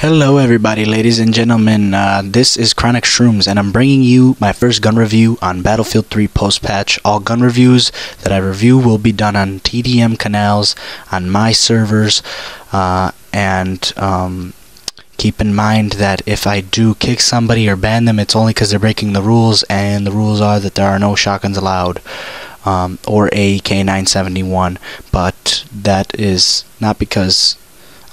Hello everybody, ladies and gentlemen, this is Chronic Shrooms and I'm bringing you my first gun review on Battlefield 3 post-patch. All gun reviews that I review will be done on TDM canals, on my servers, and keep in mind that if I do kick somebody or ban them, it's only because they're breaking the rules, and the rules are that there are no shotguns allowed, or AK-971, but that is not because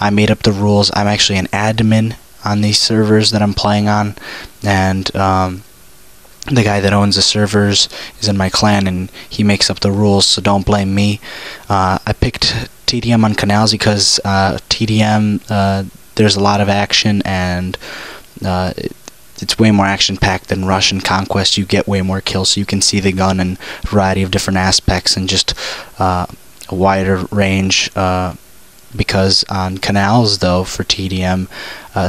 I made up the rules. I'm actually an admin on these servers that I'm playing on, and the guy that owns the servers is in my clan and he makes up the rules, so don't blame me. I picked TDM on canals because TDM, there's a lot of action, and it's way more action packed than Rush and Conquest. You get way more kills, so you can see the gun in a variety of different aspects and just a wider range. Because on canals, though, for TDM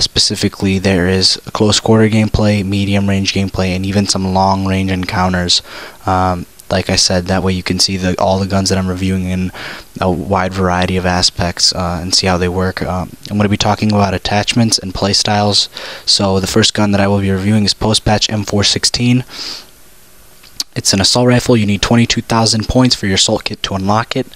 specifically, there is close quarter gameplay, medium range gameplay, and even some long range encounters. Like I said, that way you can see all the guns that I'm reviewing in a wide variety of aspects and see how they work. I'm going to be talking about attachments and playstyles. So the first gun that I will be reviewing is post-patch M416. It's an assault rifle. You need 22,000 points for your assault kit to unlock it.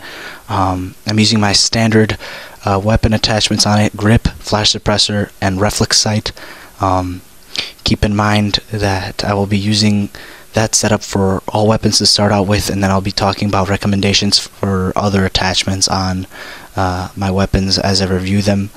I'm using my standard weapon attachments on it: grip, flash suppressor, and reflex sight. Keep in mind that I will be using that setup for all weapons to start out with, and then I'll be talking about recommendations for other attachments on my weapons as I review them.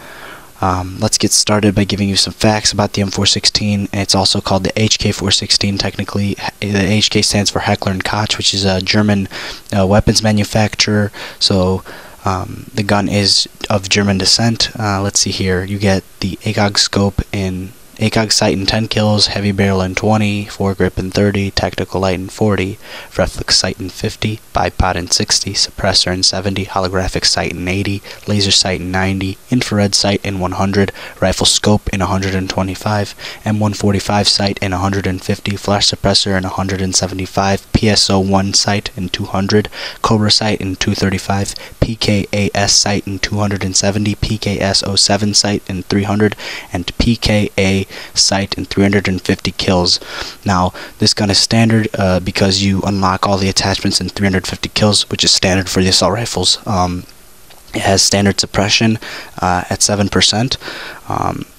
Let's get started by giving you some facts about the M416. It's also called the HK416 technically. The HK stands for Heckler & Koch, which is a German weapons manufacturer. So the gun is of German descent. Let's see here. You get the ACOG scope in ACOG sight in 10 kills, heavy barrel in 20, foregrip in 30, tactical light in 40, reflex sight in 50, bipod in 60, suppressor in 70, holographic sight in 80, laser sight in 90, infrared sight in 100, rifle scope in 125, M145 sight in 150, flash suppressor in 175, PSO1 sight in 200, Cobra sight in 235, PKAS sight in 270, PKS07 sight in 300, and PKA sight in 350 kills. Now, this gun is standard because you unlock all the attachments in 350 kills, which is standard for the assault rifles. It has standard suppression at 7%.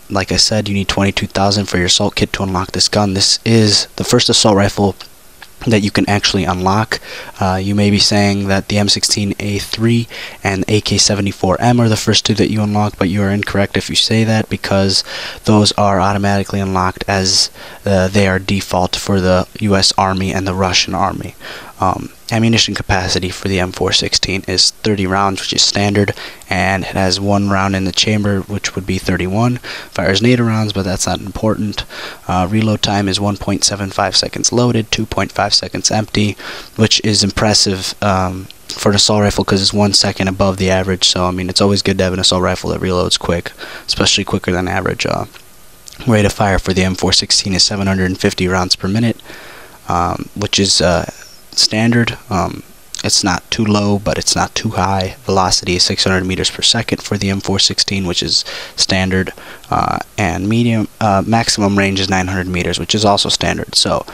Like I said, you need 22,000 for your assault kit to unlock this gun. This is the first assault rifle that you can actually unlock. You may be saying that the M16A3 and AK-74M are the first two that you unlock, but you are incorrect if you say that, because those are automatically unlocked as they are default for the US Army and the Russian Army. Ammunition capacity for the M416 is 30 rounds, which is standard, and it has 1 round in the chamber, which would be 31. Fires 8 rounds, but that's not important. Reload time is 1.75 seconds loaded, 2.5 seconds empty, which is impressive for an assault rifle because it's 1 second above the average. So I mean, it's always good to have an assault rifle that reloads quick, especially quicker than average. Rate of fire for the M416 is 750 rounds per minute, which is standard. It's not too low, but it's not too high. Velocity is 600 meters per second for the M416, which is standard, and medium maximum range is 900 meters, which is also standard. So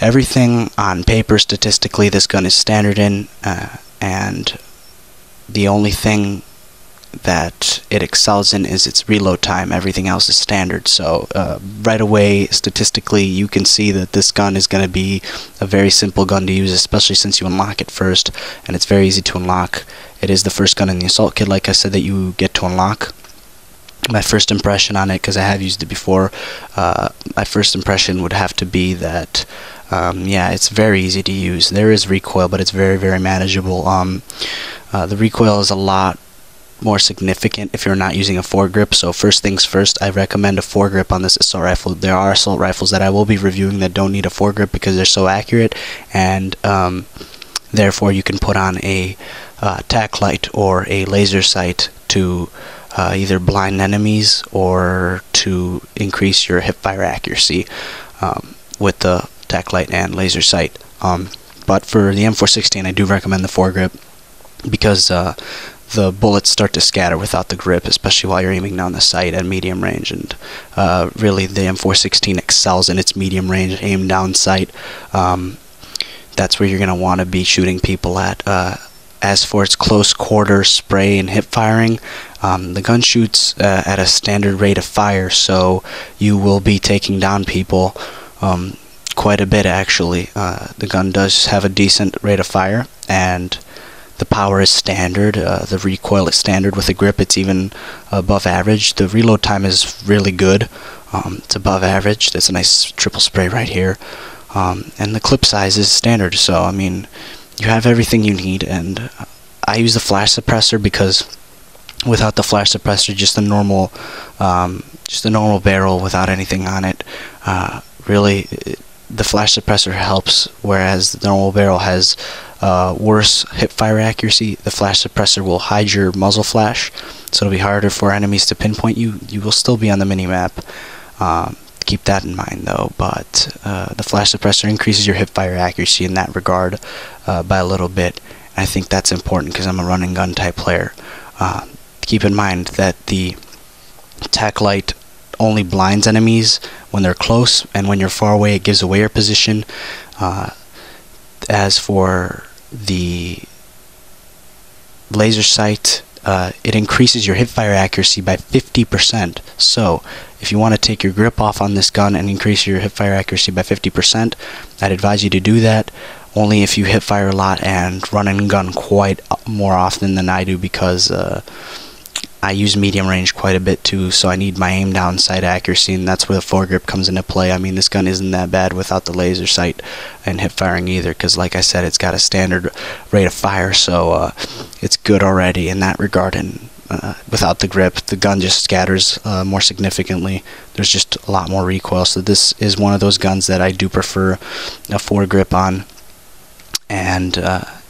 everything on paper, statistically, this gun is standard in, and the only thing that it excels in is its reload time. Everything else is standard. So right away, statistically, you can see that this gun is going to be a very simple gun to use, especially since you unlock it first, and it's very easy to unlock. It is the first gun in the assault kit, like I said, that you get to unlock. My first impression on it, because I have used it before, my first impression would have to be that yeah, it's very easy to use. There is recoil, but it's very, very manageable. The recoil is a lot more significant if you're not using a foregrip. So first things first, I recommend a foregrip on this assault rifle. There are assault rifles that I will be reviewing that don't need a foregrip because they're so accurate, and therefore you can put on a tac light or a laser sight to either blind enemies or to increase your hipfire accuracy with the tac light and laser sight. But for the M416, I do recommend the foregrip because the bullets start to scatter without the grip, especially while you're aiming down the sight at medium range. And really, the M416 excels in its medium range aim down sight. That's where you're going to want to be shooting people at. As for its close quarter spray and hip firing, the gun shoots at a standard rate of fire, so you will be taking down people quite a bit, actually. The gun does have a decent rate of fire, and the power is standard. The recoil is standard. With the grip, it's even above average. The reload time is really good. It's above average. There's a nice triple spray right here. And the clip size is standard, so I mean, you have everything you need. And I use the flash suppressor because without the flash suppressor, just a normal barrel without anything on it, really the flash suppressor helps, whereas the normal barrel has worse hip fire accuracy. The flash suppressor will hide your muzzle flash, so it'll be harder for enemies to pinpoint you. You will still be on the minimap. Keep that in mind, though. But the flash suppressor increases your hip fire accuracy in that regard by a little bit. I think that's important because I'm a run and gun type player. Keep in mind that the tac light only blinds enemies when they're close, and when you're far away it gives away your position. As for the laser sight, it increases your hip fire accuracy by 50%. So if you want to take your grip off on this gun and increase your hip fire accuracy by 50%, I'd advise you to do that only if you hip fire a lot and run and gun quite more often than I do, because I use medium range quite a bit too, so I need my aim down sight accuracy, and that's where the foregrip comes into play. I mean, this gun isn't that bad without the laser sight and hip firing either, because like I said, it's got a standard rate of fire, so it's good already in that regard. And without the grip, the gun just scatters more significantly. There's just a lot more recoil, so this is one of those guns that I do prefer a foregrip on. And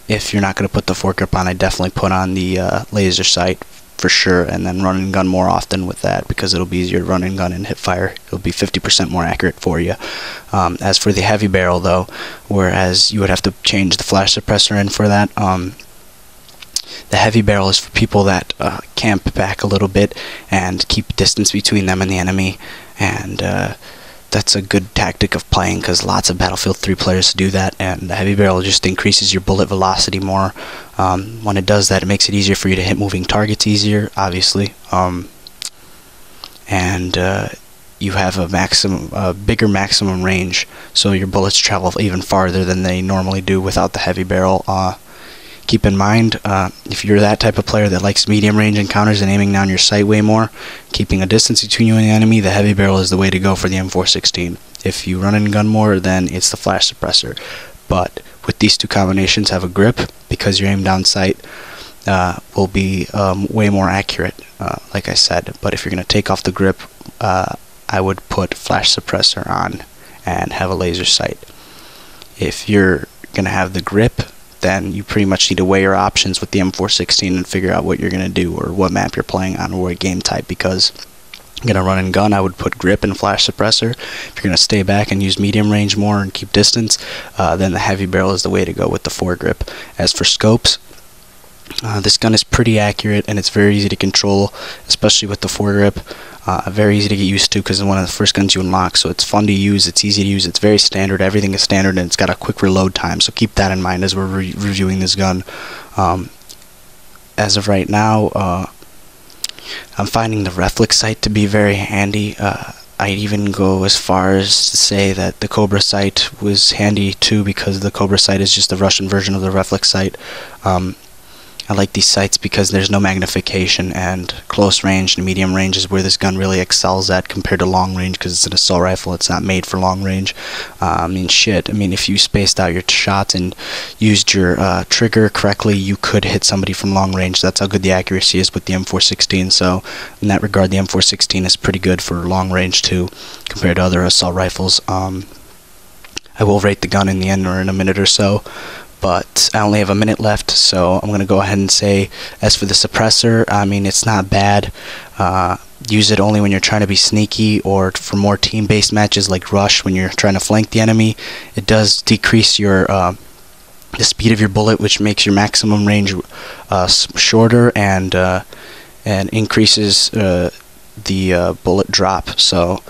if you're not going to put the foregrip on, I definitely put on the laser sight for sure, and then run and gun more often with that, because it'll be easier to run and gun and hip fire. It'll be 50% more accurate for you. As for the heavy barrel, though, whereas you would have to change the flash suppressor in for that, the heavy barrel is for people that camp back a little bit and keep distance between them and the enemy, and that's a good tactic of playing, because lots of Battlefield 3 players do that. And the heavy barrel just increases your bullet velocity more. When it does that, it makes it easier for you to hit moving targets easier, obviously, and you have a bigger maximum range, so your bullets travel even farther than they normally do without the heavy barrel. Keep in mind, if you're that type of player that likes medium range encounters and aiming down your sight way more, keeping a distance between you and the enemy, the heavy barrel is the way to go for the M416. If you run and gun more, then it's the flash suppressor. But with these two combinations, have a grip, because your aim down sight will be way more accurate, like I said. But if you're going to take off the grip, I would put flash suppressor on and have a laser sight. If you're going to have the grip, then you pretty much need to weigh your options with the M416 and figure out what you're going to do, or what map you're playing on, or what game type. Because you're going to run and gun, I would put grip and flash suppressor. If you're going to stay back and use medium range more and keep distance, then the heavy barrel is the way to go with the foregrip. As for scopes, this gun is pretty accurate, and it's very easy to control, especially with the foregrip. Very easy to get used to, because it's one of the first guns you unlock, so it's fun to use, it's easy to use, it's very standard, everything is standard, and it's got a quick reload time, so keep that in mind as we're reviewing this gun. As of right now, I'm finding the reflex sight to be very handy. I'd even go as far as to say that the Cobra sight was handy too, because the Cobra sight is just the Russian version of the reflex sight. I like these sights because there's no magnification, and close range and medium range is where this gun really excels at compared to long range, because it's an assault rifle. It's not made for long range. I mean, if you spaced out your shots and used your trigger correctly, you could hit somebody from long range. That's how good the accuracy is with the M416. So in that regard, the M416 is pretty good for long range too, compared to other assault rifles. I will rate the gun in the end, or in a minute or so, but I only have a minute left, so I'm going to go ahead and say, as for the suppressor, I mean, it's not bad. Use it only when you're trying to be sneaky, or for more team-based matches like Rush, when you're trying to flank the enemy. It does decrease your the speed of your bullet, which makes your maximum range shorter and increases the bullet drop. So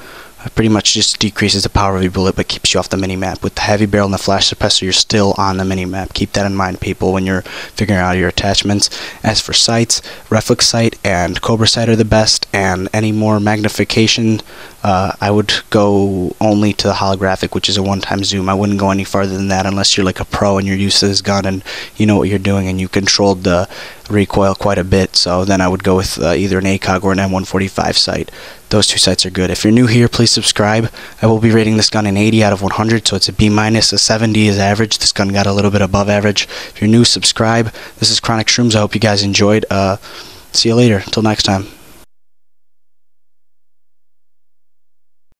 pretty much just decreases the power of your bullet but keeps you off the mini-map. With the heavy barrel and the flash suppressor, you're still on the mini-map. Keep that in mind, people, when you're figuring out your attachments. As for sights, reflex sight and cobra sight are the best, and any more magnification, I would go only to the holographic, which is a one-time zoom. I wouldn't go any farther than that unless you're like a pro and you're used to this gun and you know what you're doing and you controlled the recoil quite a bit. So then I would go with either an ACOG or an M145 sight. Those two sights are good. If you're new here, please subscribe. I will be rating this gun an 80 out of 100, so it's a B-. A 70 is average. This gun got a little bit above average. If you're new, subscribe. This is Chronic Shrooms. I hope you guys enjoyed. See you later. Until next time.